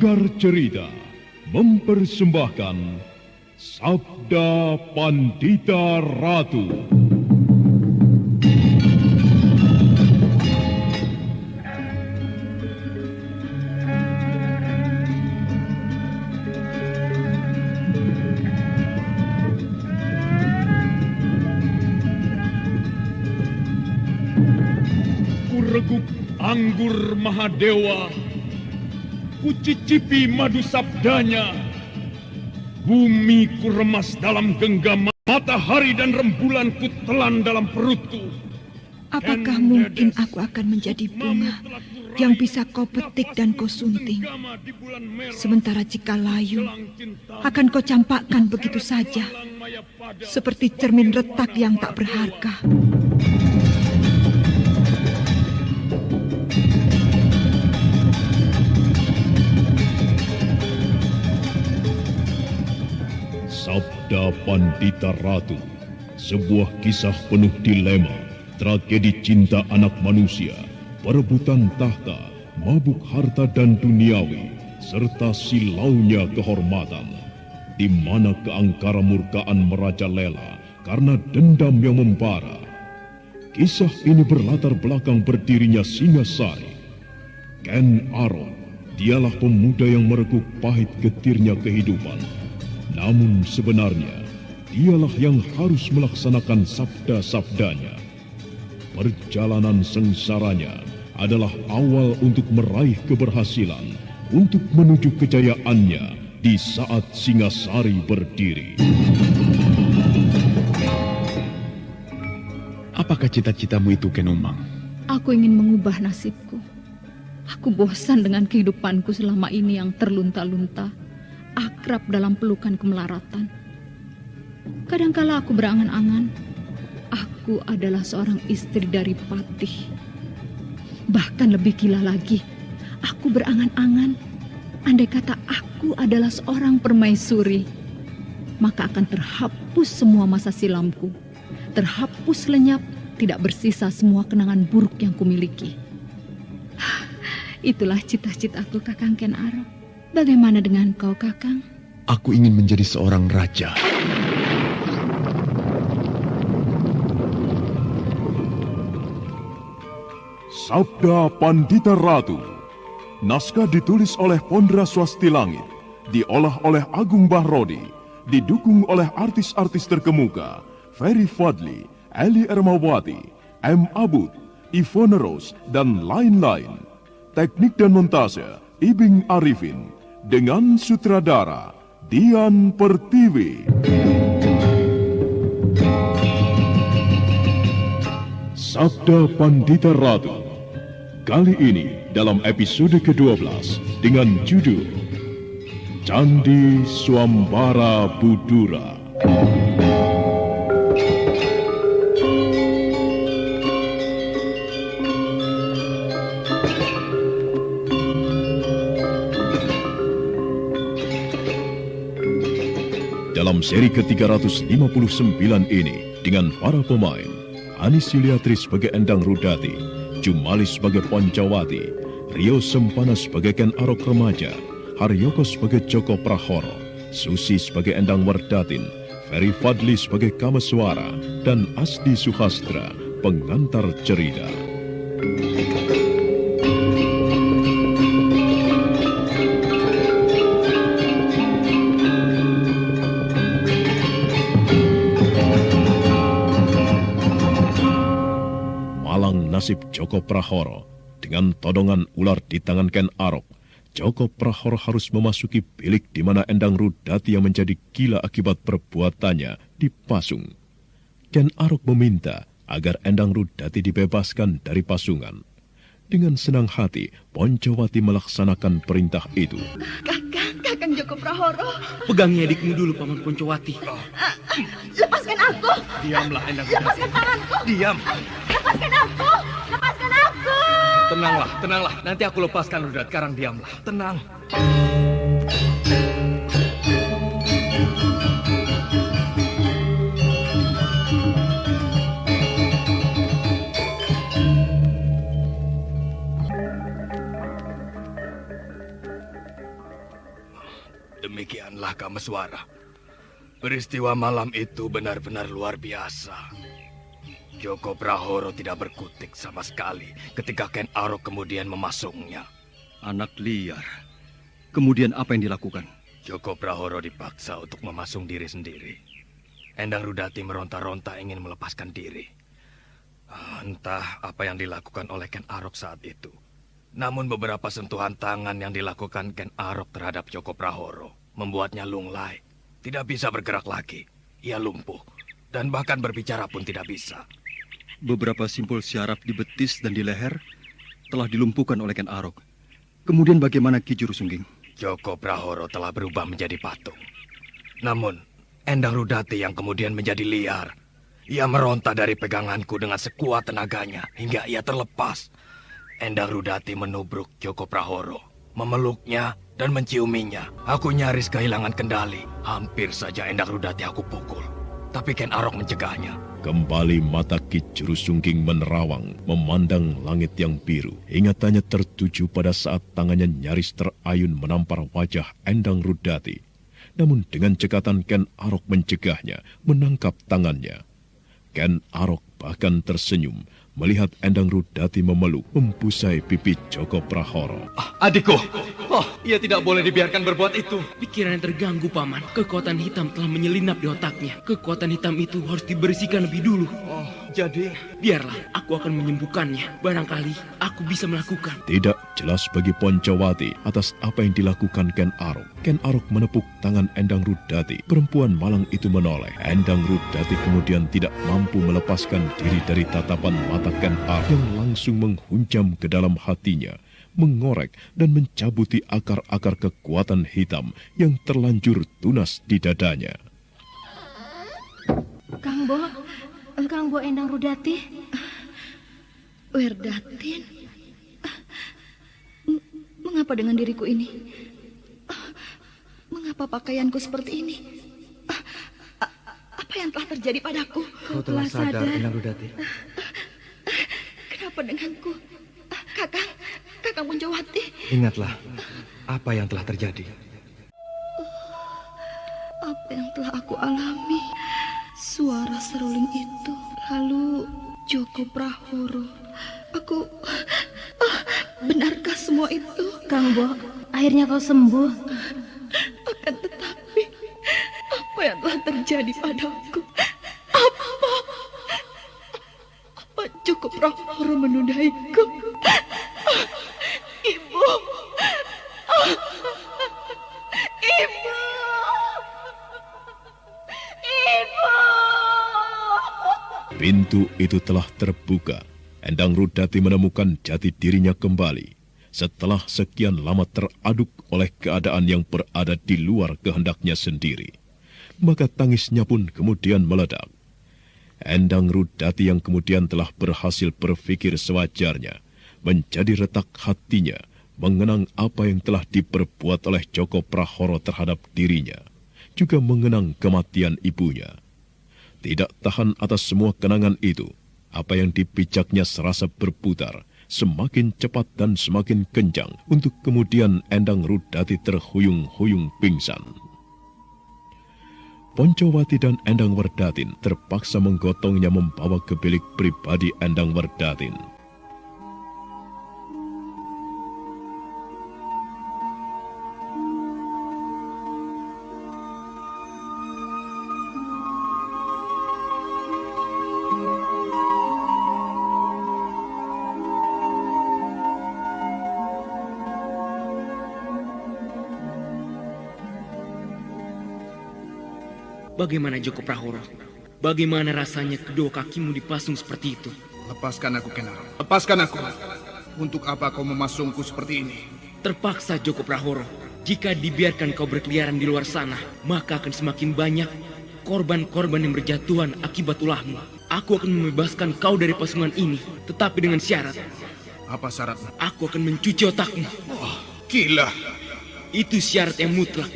Sanggar Cerita mempersembahkan Sabda Pandita Ratu. Kureguk anggur Mahadewa, kucicipi madu sabdanya. Bumi ku remas dalam genggam matahari dan rembulan ku telan dalam perutku. Apakah mungkin aku akan menjadi bunga yang bisa kau petik dan kau sunting? Sementara jika layu, akan kau campakkan begitu saja, seperti cermin retak yang tak berharga. Sabda Pandita Ratu, sebuah kisah penuh dilema, tragedi cinta anak manusia, perebutan tahta, mabuk harta dan duniawi, serta silaunya kehormatan, di mana keangkara murkaan merajalela karena dendam yang membara. Kisah ini berlatar belakang berdirinya Singasari. Ken Arok, dialah pemuda yang merekuk pahit getirnya kehidupan. Namun sebenarnya, dialah yang harus melaksanakan sabda-sabdanya. Perjalanan sengsaranya adalah awal untuk meraih keberhasilan, untuk menuju kejayaannya di saat Singasari berdiri. Apakah cita-citamu itu, Ken Umang? Aku ingin mengubah nasibku. Aku bosan dengan kehidupanku selama ini yang terlunta-lunta, akrab dalam pelukan kemelaratan. Kadangkala aku berangan-angan, aku adalah seorang istri dari Patih. Bahkan lebih gila lagi, aku berangan-angan, andai kata aku adalah seorang permaisuri, maka akan terhapus semua masa silamku, terhapus lenyap, tidak bersisa semua kenangan buruk yang kumiliki. Itulah cita-citaku, Kakang Ken Arok. Bagaimana dengan kau, Kakang? Aku ingin menjadi seorang raja. Sabda Pandita Ratu. Naskah ditulis oleh Pondra Swasti Langit, diolah oleh Agung Bahrodi, didukung oleh artis-artis terkemuka Ferry Fadli, Eli Ermawati, M. Abud, Ivone Rose, dan lain-lain. Teknik dan montase Ibing Arifin, dengan sutradara Dian Pertiwi. Sabda Pandita Ratu. Kali ini dalam episode ke-12 dengan judul Candi Swambara Budura. Dalam seri ke-359 ini, dengan para pemain, Anis Yuliatri sebagai Endang Rudati, Jumalis sebagai Poncawati, Rio Sempana sebagai Ken Arok Remaja, Haryoko sebagai Joko Prahoro, Susi sebagai Endang Wardatin, Ferry Fadli sebagai Kameswara, dan Asdi Suhastra, pengantar cerita. Nasib Joko Prahoro dengan todongan ular di tangan Ken Arok. Joko Prahoro harus memasuki bilik di mana Endang Rudati yang menjadi gila akibat perbuatannya dipasung. Ken Arok meminta agar Endang Rudati dibebaskan dari pasungan. Dengan senang hati, Poncawati melaksanakan perintah itu. Kakang Joko Prahoro. Pegangi adikmu dulu, Paman Poncawati. Lepaskan aku. Diamlah, Endang Rudati. Lepaskan tanganku. Diam. Lepaskan aku. Lepaskan aku. Tenanglah. Nanti aku lepaskan Rudati. Sekarang diamlah. Tenang. Kameswara. Peristiwa malam itu benar-benar luar biasa. Joko Prahoro tidak berkutik sama sekali ketika Ken Arok kemudian memasungnya. Anak liar. Kemudian apa yang dilakukan? Joko Prahoro dipaksa untuk memasung diri sendiri. Endang Rudati meronta-ronta ingin melepaskan diri. Entah apa yang dilakukan oleh Ken Arok saat itu. Namun beberapa sentuhan tangan yang dilakukan Ken Arok terhadap Joko Prahoro membuatnya lunglai. Tidak bisa bergerak lagi. Ia lumpuh. Dan bahkan berbicara pun tidak bisa. Beberapa simpul syaraf di betis dan di leher telah dilumpuhkan oleh Ken Arok. Kemudian bagaimana Ki Juru Sungging? Joko Prahoro telah berubah menjadi patung. Namun, Endang Rudati yang kemudian menjadi liar. Ia meronta dari peganganku dengan sekuat tenaganya hingga ia terlepas. Endang Rudati menubruk Joko Prahoro, memeluknya dan menciuminya. Aku nyaris kehilangan kendali. Hampir saja Endang Rudati aku pukul. Tapi Ken Arok mencegahnya. Kembali mata Ki Juru Sungging menerawang, memandang langit yang biru. Ingatannya tertuju pada saat tangannya nyaris terayun menampar wajah Endang Rudati. Namun dengan cekatan Ken Arok mencegahnya, menangkap tangannya. Ken Arok bahkan tersenyum melihat Endang Rudati memeluk, membusai pipi Joko Prahoro. Adikku! Oh, ia tidak boleh dibiarkan berbuat itu. Pikirannya terganggu, Paman. Kekuatan hitam telah menyelinap di otaknya. Kekuatan hitam itu harus dibersihkan lebih dulu. Oh, jadi... Biarlah, aku akan menyembuhkannya. Barangkali aku bisa melakukan. Tidak jelas bagi Poncowati atas apa yang dilakukan Ken Arok. Ken Arok menepuk tangan Endang Rudati. Perempuan malang itu menoleh. Endang Rudati kemudian tidak mampu melepaskan diri dari tatapan mata Ken Arok yang langsung menghunjam ke dalam hatinya, mengorek dan mencabuti akar-akar kekuatan hitam yang terlanjur tunas di dadanya. Kang Bo Endang Rudati. Werdatin, mengapa dengan diriku ini? Mengapa pakaianku seperti ini? Apa yang telah terjadi padaku? Kau telah sadar, Endang Rudati. Kenapa denganku? Kakang Poncowati. Ingatlah apa yang telah terjadi. Apa yang telah aku alami? Suara seruling itu, lalu Joko Prahoro. Benarkah semua itu? Kang Bo, akhirnya kau sembuh. Akan tetapi, apa yang telah terjadi padaku? Apa Joko Prahoro menudaiku? Ibu! Ibu! Ibu! Pintu itu telah terbuka. Endang Rudati menemukan jati dirinya kembali. Setelah sekian lama teraduk oleh keadaan yang berada di luar kehendaknya sendiri. Maka tangisnya pun kemudian meledak. Endang Rudati yang kemudian telah berhasil berpikir sewajarnya, menjadi retak hatinya, mengenang apa yang telah diperbuat oleh Joko Prahoro terhadap dirinya, juga mengenang kematian ibunya. Tidak tahan atas semua kenangan itu, apa yang dipijaknya serasa berputar, semakin cepat dan semakin kencang, untuk kemudian Endang Rudati terhuyung-huyung pingsan. Poncowati dan Endang Werdatin terpaksa menggotongnya membawa ke bilik pribadi Endang Werdatin. Bagaimana Joko Prahoro? Bagaimana rasanya kedua kakimu dipasung seperti itu? Lepaskan aku, Ken Arok. Lepaskan aku. Untuk apa kau memasungku seperti ini? Terpaksa, Joko Prahoro. Jika dibiarkan kau berkeliaran di luar sana, maka akan semakin banyak korban-korban yang berjatuhan akibat ulahmu. Aku akan membebaskan kau dari pasungan ini, tetapi dengan syarat. Apa syaratnya? Aku akan mencuci otakmu. Wah, gila. Itu syarat yang mutlak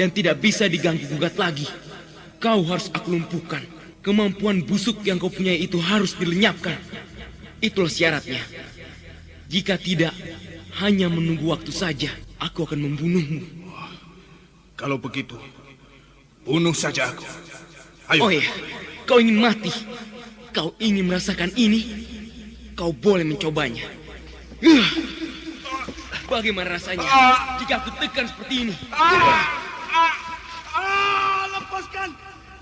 dan tidak bisa diganggu-gugat lagi. Kau harus aku lumpuhkan. Kemampuan busuk yang kau punya itu harus dilenyapkan. Itulah syaratnya. Jika tidak, hanya menunggu waktu saja. Aku akan membunuhmu. Kalau begitu, Bunuh saja aku. Ayo. Oh iya, kau ingin mati? Kau ingin merasakan ini? Kau boleh mencobanya. Bagaimana rasanya jika aku tekan seperti ini?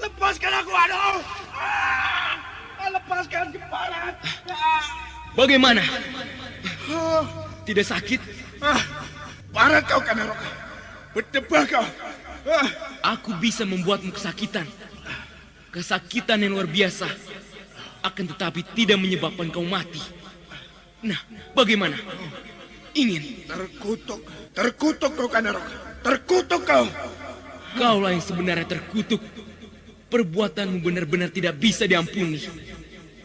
Lepaskan aku, aduh. Lepaskan kepala. Bagaimana? Tidak sakit? Parah kau, Kanarok. Berdebah kau. Aku bisa membuatmu kesakitan. Kesakitan yang luar biasa. Akan tetapi tidak menyebabkan kau mati. Nah, bagaimana? Ingin? Terkutuk kau, Kanarok. Terkutuk kau. Kaulah yang sebenarnya terkutuk. Perbuatanmu benar-benar tidak bisa diampuni.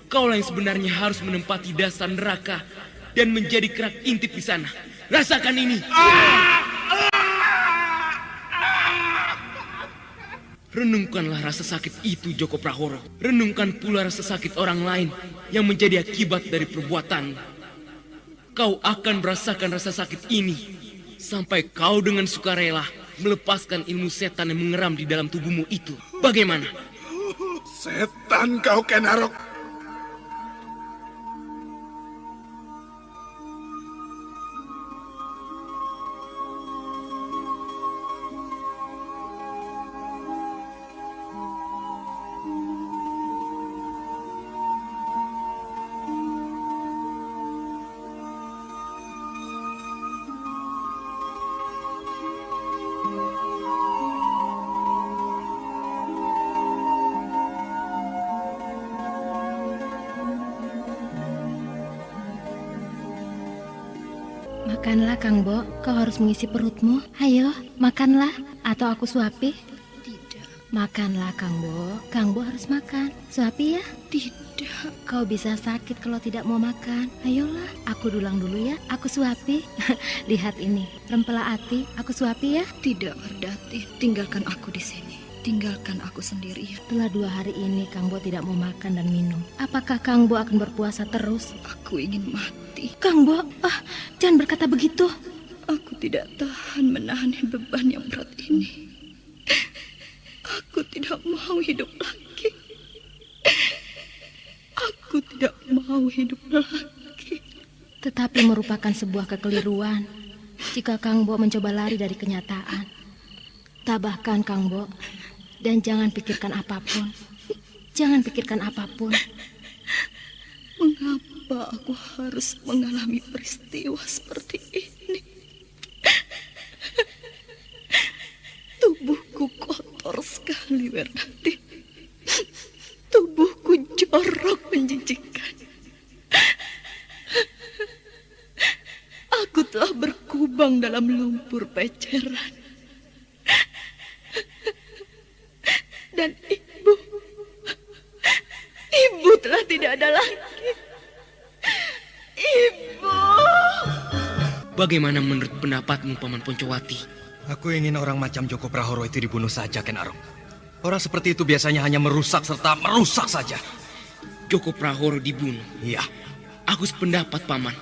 Kaulah yang sebenarnya harus menempati dasar neraka dan menjadi kerak intip di sana. Rasakan ini. Renungkanlah rasa sakit itu, Joko Prahoro. Renungkan pula rasa sakit orang lain yang menjadi akibat dari perbuatanmu. Kau akan merasakan rasa sakit ini sampai kau dengan sukarela melepaskan ilmu setan yang mengeram di dalam tubuhmu itu. Bagaimana? Setan kau, Kenarok. Makanlah, Kang Bo. Kau harus mengisi perutmu. Ayo, makanlah. Atau aku suapi? Tidak. Makanlah, Kang Bo. Kang Bo harus makan. Suapi ya? Tidak. Kau bisa sakit kalau tidak mau makan. Ayolah, aku dulang dulu ya. Aku suapi. Lihat ini, rempela ati. Aku suapi ya? Tidak, Wardati. Tinggalkan aku di sini. Tinggalkan aku sendirian. Setelah 2 hari ini Kang Bo tidak mau makan dan minum. Apakah Kang Bo akan berpuasa terus? Aku ingin mati. Kang Bo, jangan berkata begitu. Aku tidak tahan menahan beban yang berat ini. Aku tidak mau hidup lagi. Aku tidak mau hidup lagi. Tetapi merupakan sebuah kekeliruan jika Kang Bo mencoba lari dari kenyataan. Tabahkan, Kang Bo. Dan jangan pikirkan apapun. Jangan pikirkan apapun. Mengapa aku harus mengalami peristiwa seperti ini? Tubuhku kotor sekali, Wardati. Tubuhku jorok menjijikkan. Aku telah berkubang dalam lumpur peceran. Dan ibu telah tidak ada lagi. Ibu. Bagaimana menurut pendapatmu, Paman Poncowati? Aku ingin orang macam Joko Prahoro itu dibunuh saja, Ken Arok. Orang seperti itu biasanya hanya merusak serta merusak saja. Joko Prahoro dibunuh? Iya. Aku sependapat, Paman.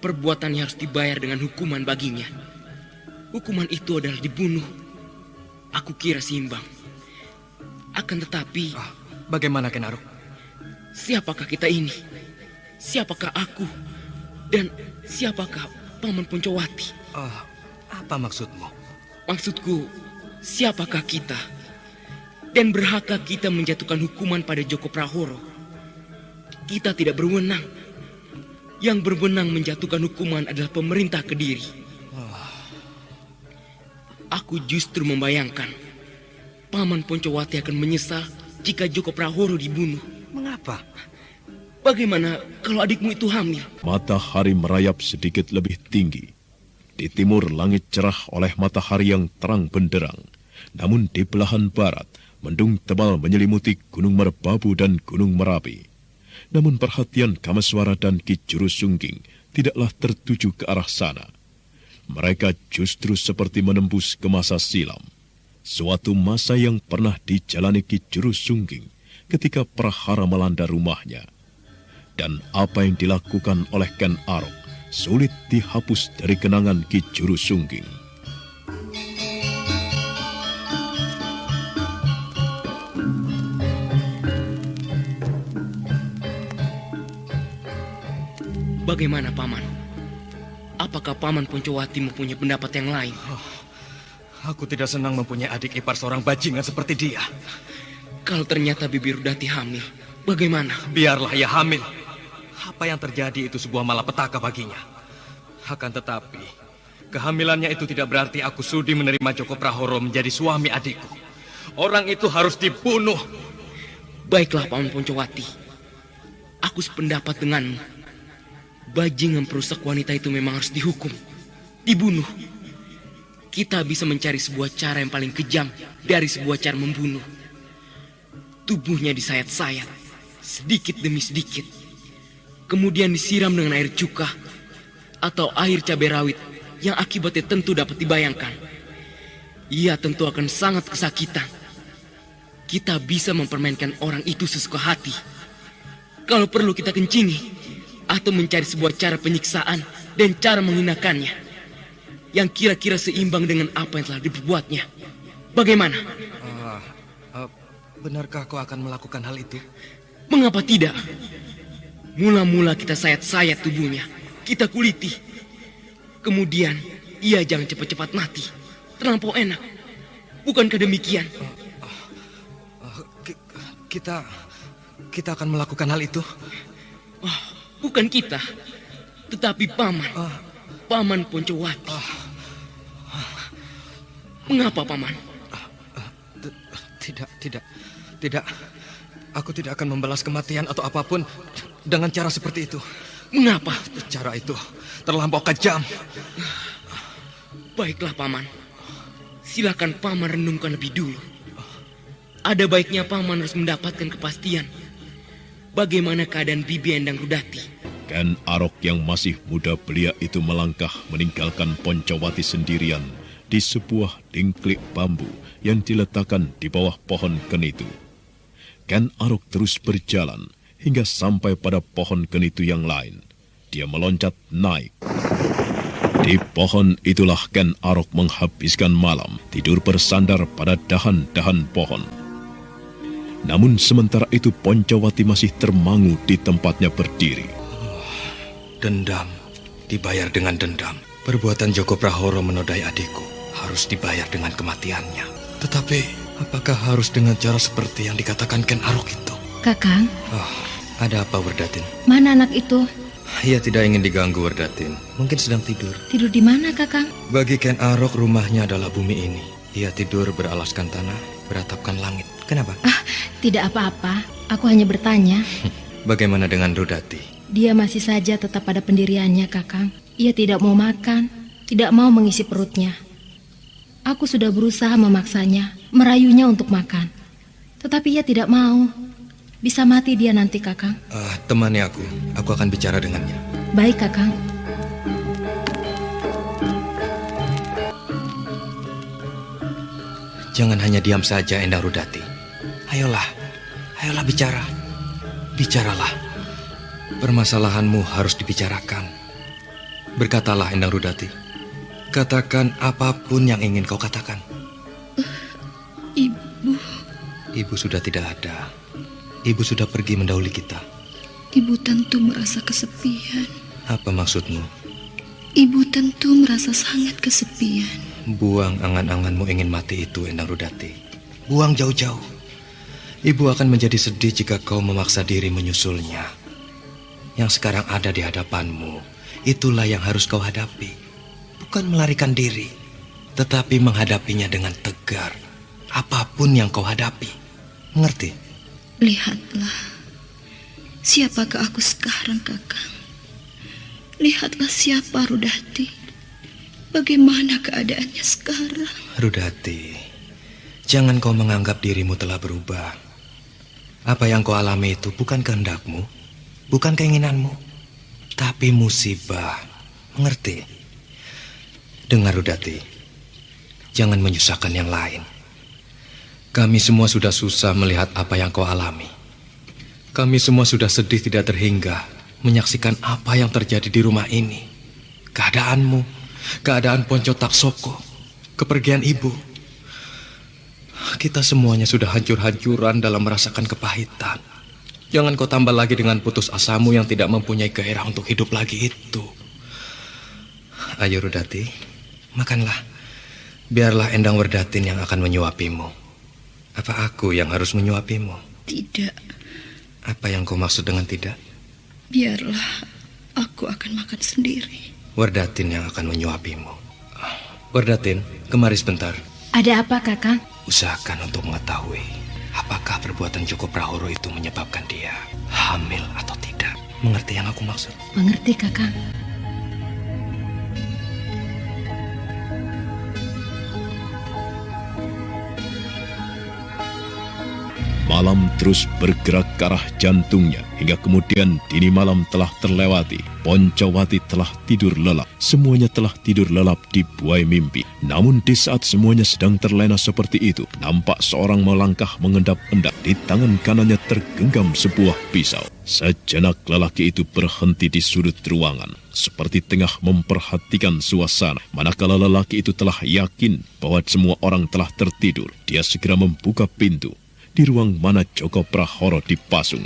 Perbuatannya harus dibayar dengan hukuman baginya. Hukuman itu adalah dibunuh. Aku kira seimbang. Akan tetapi... Bagaimana, Ken Arok? Siapakah kita ini? Siapakah aku? Dan siapakah Paman Poncowati? Apa maksudmu? Maksudku, siapakah kita? Dan berhakkah kita menjatuhkan hukuman pada Joko Prahoro? Kita tidak berwenang. Yang berwenang menjatuhkan hukuman adalah pemerintah Kediri. Aku justru membayangkan Paman Poncowati akan menyesal jika Joko Prahoro dibunuh. Mengapa? Bagaimana kalau adikmu itu hamil? Matahari merayap sedikit lebih tinggi. Di timur langit cerah oleh matahari yang terang benderang. Namun di belahan barat, mendung tebal menyelimuti Gunung Merbabu dan Gunung Merapi. Namun perhatian Kameswara dan Ki Juru Sungging tidaklah tertuju ke arah sana. Mereka justru seperti menembus ke masa silam. Suatu masa yang pernah dijalani Ki Juru Sungging ketika prahara melanda rumahnya. Dan apa yang dilakukan oleh Ken Arok sulit dihapus dari kenangan Ki Juru Sungging. Bagaimana, Paman? Apakah Paman Poncowati mempunyai pendapat yang lain? Aku tidak senang mempunyai adik ipar seorang bajingan seperti dia. Kalau ternyata Bibi Rudati hamil, bagaimana? Biarlah ia hamil. Apa yang terjadi itu sebuah malapetaka baginya. Akan tetapi, kehamilannya itu tidak berarti aku sudi menerima Joko Prahoro menjadi suami adikku. Orang itu harus dibunuh. Baiklah, Paman Poncowati. Aku sependapat denganmu. Bajingan perusak wanita itu memang harus dihukum, dibunuh. Kita bisa mencari sebuah cara yang paling kejam dari sebuah cara membunuh. Tubuhnya disayat-sayat, sedikit demi sedikit. Kemudian disiram dengan air cuka atau air cabai rawit yang akibatnya tentu dapat dibayangkan. Ia tentu akan sangat kesakitan. Kita bisa mempermainkan orang itu sesuka hati. Kalau perlu kita kencingi atau mencari sebuah cara penyiksaan dan cara menghinakannya yang kira-kira seimbang dengan apa yang telah diperbuatnya. Bagaimana? Benarkah kau akan melakukan hal itu? Mengapa tidak? Mula-mula kita sayat-sayat tubuhnya, kita kuliti. Kemudian ia jangan cepat-cepat mati. Terlampau enak. Bukankah demikian? Kita akan melakukan hal itu. Bukan kita, tetapi Paman. Paman Poncowati. Mengapa, Paman? Tidak. Aku tidak akan membalas kematian atau apapun dengan cara seperti itu. Mengapa? Cara itu terlampau kejam. Baiklah, Paman. Silakan Paman renungkan lebih dulu. Ada baiknya Paman harus mendapatkan kepastian bagaimana keadaan Bibi Endang Rudati. Ken Arok yang masih muda belia itu melangkah meninggalkan Poncowati sendirian di sebuah dingklik bambu yang diletakkan di bawah pohon kenitu. Ken Arok terus berjalan hingga sampai pada pohon kenitu yang lain. Dia meloncat naik. Di pohon itulah Ken Arok menghabiskan malam, tidur bersandar pada dahan-dahan pohon. Namun sementara itu Poncowati masih termangu di tempatnya berdiri. Dendam dibayar dengan dendam. Perbuatan Joko Prahoro menodai adikku harus dibayar dengan kematiannya. Tetapi apakah harus dengan cara seperti yang dikatakan Ken Arok itu? Kakang. Ada apa, Werdatin? Mana anak itu? Ia tidak ingin diganggu, Werdatin. Mungkin sedang tidur. Tidur di mana, Kakang? Bagi Ken Arok, rumahnya adalah bumi ini. Ia tidur beralaskan tanah, beratapkan langit. Kenapa? Tidak apa-apa. Aku hanya bertanya. Bagaimana dengan Rudati? Dia masih saja tetap pada pendiriannya, Kakang. Ia tidak mau makan, tidak mau mengisi perutnya. Aku sudah berusaha memaksanya, merayunya untuk makan. Tetapi ia tidak mau. Bisa mati dia nanti, Kakang. Temani aku akan bicara dengannya. Baik, Kakang. Jangan hanya diam saja, Endang Rudati. Ayolah bicara. Bicaralah. Permasalahanmu harus dibicarakan. Berkatalah, Endang Rudati. Katakan apapun yang ingin kau katakan. Ibu. Ibu sudah tidak ada. Ibu sudah pergi mendahului kita. Ibu tentu merasa kesepian. Apa maksudmu? Ibu tentu merasa sangat kesepian. Buang angan-anganmu ingin mati itu, Endang Rudati. Buang jauh-jauh. Ibu akan menjadi sedih jika kau memaksa diri menyusulnya. Yang sekarang ada di hadapanmu, itulah yang harus kau hadapi. Bukan melarikan diri, tetapi menghadapinya dengan tegar. Apapun yang kau hadapi. Mengerti? Lihatlah, siapakah aku sekarang, Kakang? Lihatlah siapa Rudati. Bagaimana keadaannya sekarang? Rudati, jangan kau menganggap dirimu telah berubah. Apa yang kau alami itu bukan kehendakmu, bukan keinginanmu, tapi musibah. Mengerti? Dengar, Rudati, jangan menyusahkan yang lain. Kami semua sudah susah melihat apa yang kau alami. Kami semua sudah sedih tidak terhingga menyaksikan apa yang terjadi di rumah ini. Keadaanmu, keadaan Ponco Taksoko, kepergian ibu. Kita semuanya sudah hancur-hancuran dalam merasakan kepahitan. Jangan kau tambah lagi dengan putus asamu yang tidak mempunyai gairah untuk hidup lagi itu. Ayo Rudati, makanlah. Biarlah Endang Werdatin yang akan menyuapimu. Apa aku yang harus menyuapimu? Tidak. Apa yang kau maksud dengan tidak? Biarlah aku akan makan sendiri. Werdatin yang akan menyuapimu. Werdatin, kemari sebentar. Ada apa, Kakang? Usahakan untuk mengetahui apakah perbuatan Joko Prahoro itu menyebabkan dia hamil atau tidak. Mengerti yang aku maksud? Mengerti, Kakang. Malam terus bergerak ke arah jantungnya hingga kemudian dini malam telah terlewati. Poncowati telah tidur lelap. Semuanya telah tidur lelap di buai mimpi. Namun di saat semuanya sedang terlena seperti itu, nampak seorang melangkah mengendap-endap. Di tangan kanannya tergenggam sebuah pisau. Sejenak lelaki itu berhenti di sudut ruangan, seperti tengah memperhatikan suasana. Manakala lelaki itu telah yakin bahwa semua orang telah tertidur, dia segera membuka pintu. Di ruang mana Joko Prahoro dipasung.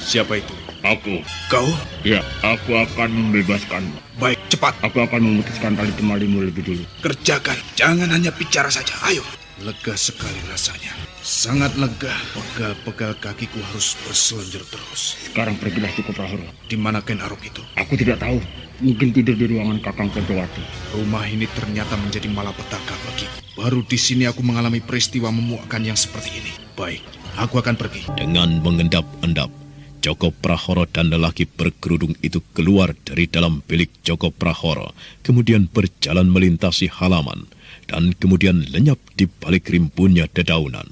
Siapa itu? Aku. Kau? Ya, aku akan membebaskanmu. Baik, cepat. Aku akan memutuskan tali temalimu lebih dulu. Kerjakan, jangan hanya bicara saja. Ayo. Lega sekali rasanya. Sangat lega. Pegal-pegal kakiku harus berselanjur terus. Sekarang pergilah Joko Prahoro. Di mana Ken Arok itu? Aku tidak tahu. Mungkin tidur di ruangan Kakang Poncowati. Rumah ini ternyata menjadi malapetaka bagiku. Baru di sini aku mengalami peristiwa memuakkan yang seperti ini. Baik, aku akan pergi. Dengan mengendap-endap, Joko Prahoro dan lelaki berkerudung itu keluar dari dalam bilik Joko Prahoro, kemudian berjalan melintasi halaman, dan kemudian lenyap di balik rimbunnya dedaunan.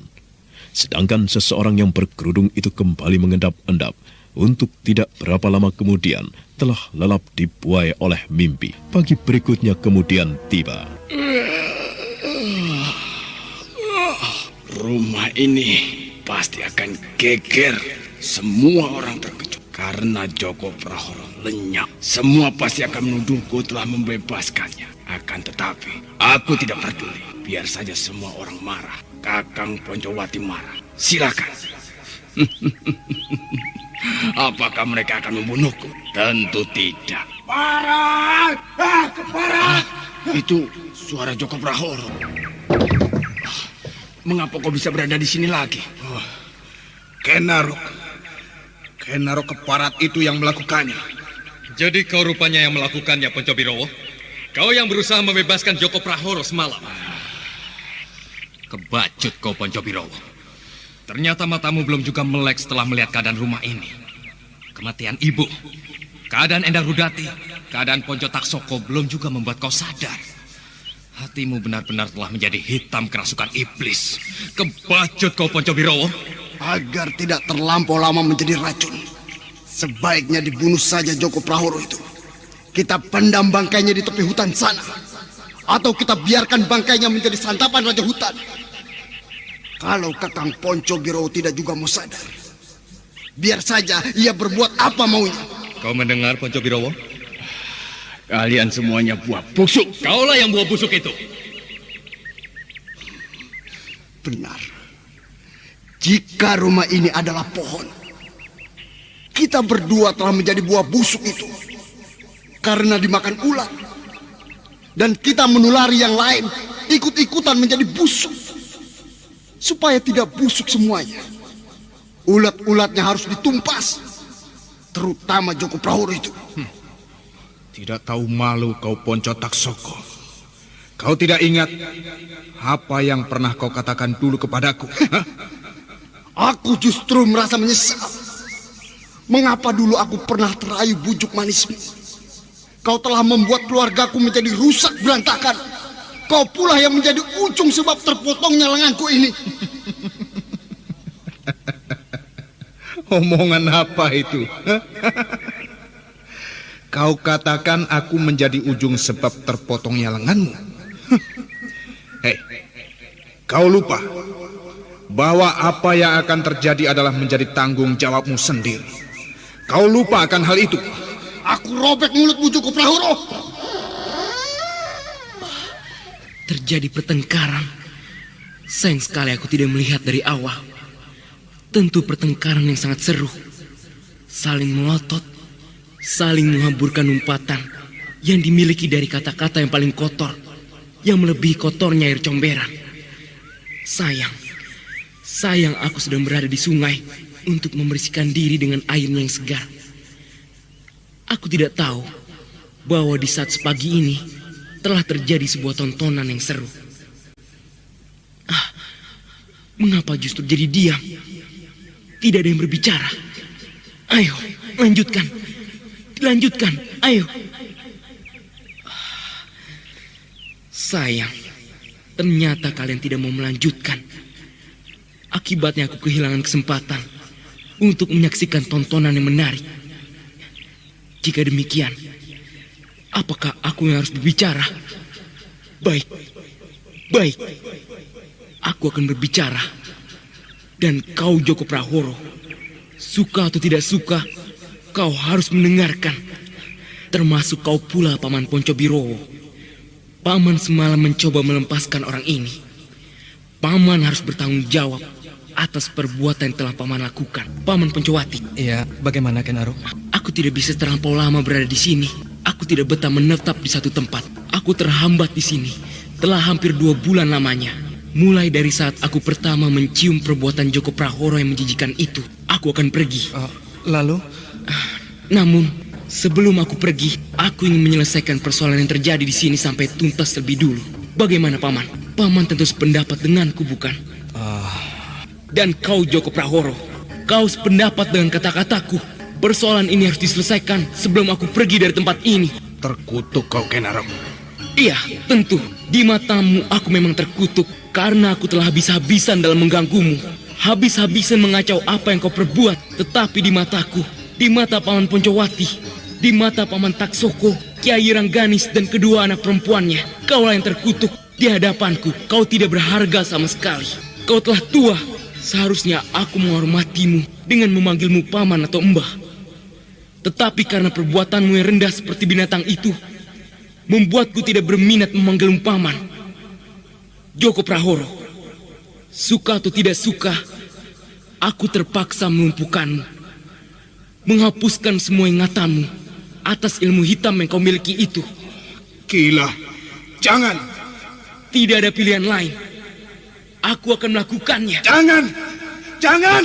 Sedangkan seseorang yang berkerudung itu kembali mengendap-endap, untuk tidak berapa lama kemudian telah lelap dibuai oleh mimpi. Pagi berikutnya kemudian tiba. Rumah ini pasti akan geger. Semua orang terkejut karena Joko Prahoro lenyap. Semua pasti akan menuduhku telah membebaskannya. Akan tetapi, aku tidak peduli. Biar saja semua orang marah. Kakang Poncowati marah. Silakan. Apakah mereka akan membunuhku? Tentu tidak. Parat! Keparat! Itu suara Joko Prahoro. Mengapa kau bisa berada di sini lagi? Ken Arok keparat itu yang melakukannya. Jadi kau rupanya yang melakukannya, Poncobirowo? Kau yang berusaha membebaskan Joko Prahoro semalam. Kebacut kau, Poncobirowo. Ternyata matamu belum juga melek setelah melihat keadaan rumah ini. Kematian ibu, keadaan Endang Rudati, keadaan Ponco Taksoko belum juga membuat kau sadar. Hatimu benar-benar telah menjadi hitam kerasukan iblis. Kebacut kau, Poncobirowo. Agar tidak terlampau lama menjadi racun, sebaiknya dibunuh saja Joko Prahoro itu. Kita pendam bangkainya di tepi hutan sana, atau kita biarkan bangkainya menjadi santapan raja hutan. Kalau Kakang Poncobirowo tidak juga mau sadar, biar saja ia berbuat apa maunya. Kau mendengar, Poncobirowo? Kalian semuanya buah busuk. Kaulah yang buah busuk itu. Benar. Jika rumah ini adalah pohon, kita berdua telah menjadi buah busuk itu karena dimakan ulat. Dan kita menulari yang lain, ikut-ikutan menjadi busuk. Supaya tidak busuk semuanya, ulat-ulatnya harus ditumpas, terutama Joko Prahoro itu. Tidak tahu malu kau Ponco Taksoko. Kau tidak ingat apa yang pernah kau katakan dulu kepadaku? Aku justru merasa menyesal. Mengapa dulu aku pernah terayu bujuk manismu? Kau telah membuat keluargaku menjadi rusak berantakan. Kau pula yang menjadi ujung sebab terpotongnya lenganku ini. Omongan apa itu? Kau katakan aku menjadi ujung sebab terpotongnya lenganmu? Hei, kau lupa bahwa apa yang akan terjadi adalah menjadi tanggung jawabmu sendiri. Kau lupa akan hal itu. Aku robek mulutmu Joko Prahoro. Terjadi pertengkaran. Sayang sekali aku tidak melihat dari awal. tentu pertengkaran yang sangat seru. Saling melotot, saling menghamburkan umpatan yang dimiliki dari kata-kata yang paling kotor, yang melebihi kotornya air comberan. Sayang aku sedang berada di sungai untuk membersihkan diri dengan airnya yang segar. Aku tidak tahu bahwa di saat sepagi ini telah terjadi sebuah tontonan yang seru. Mengapa justru jadi diam? Tidak ada yang berbicara. Ayo, lanjutkan, ayo. Sayang, ternyata kalian tidak mau melanjutkan. Akibatnya aku kehilangan kesempatan untuk menyaksikan tontonan yang menarik. Jika demikian, apakah aku yang harus berbicara? Baik. Aku akan berbicara. Dan kau, Joko Prahoro, suka atau tidak suka, kau harus mendengarkan. Termasuk kau pula, Paman Poncobirowo. Paman semalam mencoba melepaskan orang ini. Paman harus bertanggung jawab atas perbuatan yang telah Paman lakukan. Paman Poncowati. Iya, bagaimana Ken Arok? Aku tidak bisa terlampau lama berada di sini. Aku tidak betah menetap di satu tempat. Aku terhambat di sini telah hampir 2 bulan lamanya. Mulai dari saat aku pertama mencium perbuatan Joko Prahoro yang menjijikan itu, aku akan pergi. Lalu? Namun, sebelum aku pergi, aku ingin menyelesaikan persoalan yang terjadi di sini sampai tuntas terlebih dulu. Bagaimana, Paman? Paman tentu sependapat denganku, bukan? Dan kau, Joko Prahoro, kau sependapat dengan kata-kataku. Persoalan ini harus diselesaikan sebelum aku pergi dari tempat ini. Terkutuk kau, Ken Arok. Iya, tentu. Di matamu aku memang terkutuk karena aku telah habis-habisan dalam mengganggumu. Habis-habisan mengacau apa yang kau perbuat. Tetapi di mataku, di mata Paman Poncowati, di mata Paman Taksoko, Kiai Rangganis dan kedua anak perempuannya, kaulah yang terkutuk. Di hadapanku, kau tidak berharga sama sekali. Kau telah tua. Seharusnya aku menghormatimu dengan memanggilmu Paman atau Mbah. Tetapi karena perbuatanmu yang rendah seperti binatang itu, membuatku tidak berminat memanggilmu Paman. Joko Prahoro, suka atau tidak suka, aku terpaksa melumpuhkanmu, menghapuskan semua ingatanmu atas ilmu hitam yang kau miliki itu. Gila, jangan. Tidak ada pilihan lain. Aku akan melakukannya. Jangan.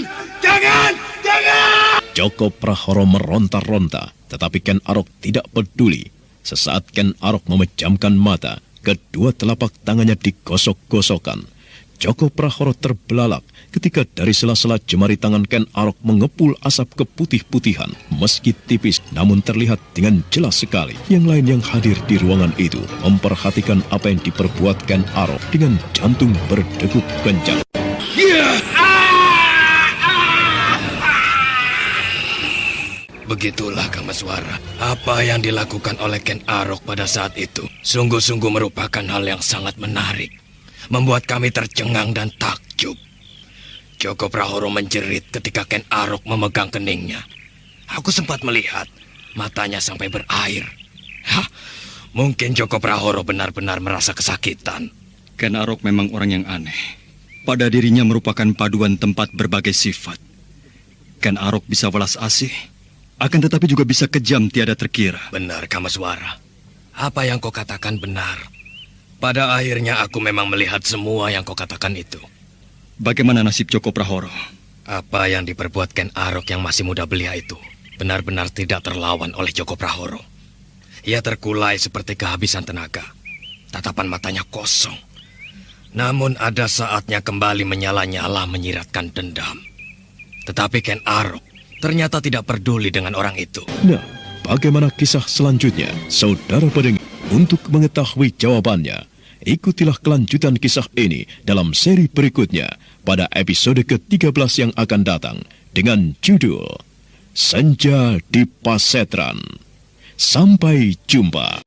Joko Prahoro meronta-ronta, tetapi Ken Arok tidak peduli. Sesaat Ken Arok memejamkan mata, kedua telapak tangannya digosok-gosokkan. Joko Prahoro terbelalak ketika dari sela-sela jemari tangan Ken Arok mengepul asap keputih-putihan. Meski tipis, namun terlihat dengan jelas sekali. Yang lain yang hadir di ruangan itu memperhatikan apa yang diperbuat Ken Arok dengan jantung berdegup kencang. Begitulah Kamaswara, apa yang dilakukan oleh Ken Arok pada saat itu sungguh-sungguh merupakan hal yang sangat menarik, membuat kami tercengang dan takjub. Joko Prahoro menjerit ketika Ken Arok memegang keningnya. Aku sempat melihat matanya sampai berair. Mungkin Joko Prahoro benar-benar merasa kesakitan. Ken Arok memang orang yang aneh. Pada dirinya merupakan paduan tempat berbagai sifat. Ken Arok bisa welas asih, akan tetapi juga bisa kejam tiada terkira. Benar, Kamaswara. Apa yang kau katakan benar. Pada akhirnya aku memang melihat semua yang kau katakan itu. Bagaimana nasib Joko Prahoro? Apa yang diperbuat Ken Arok yang masih muda belia itu benar-benar tidak terlawan oleh Joko Prahoro. Ia terkulai seperti kehabisan tenaga. Tatapan matanya kosong. Namun ada saatnya kembali menyala-nyala menyiratkan dendam. Tetapi Ken Arok ternyata tidak peduli dengan orang itu. Nah, bagaimana kisah selanjutnya? Saudara pendengar, untuk mengetahui jawabannya, ikutilah kelanjutan kisah ini dalam seri berikutnya pada episode ke-13 yang akan datang dengan judul Senja di Pasetran. Sampai jumpa.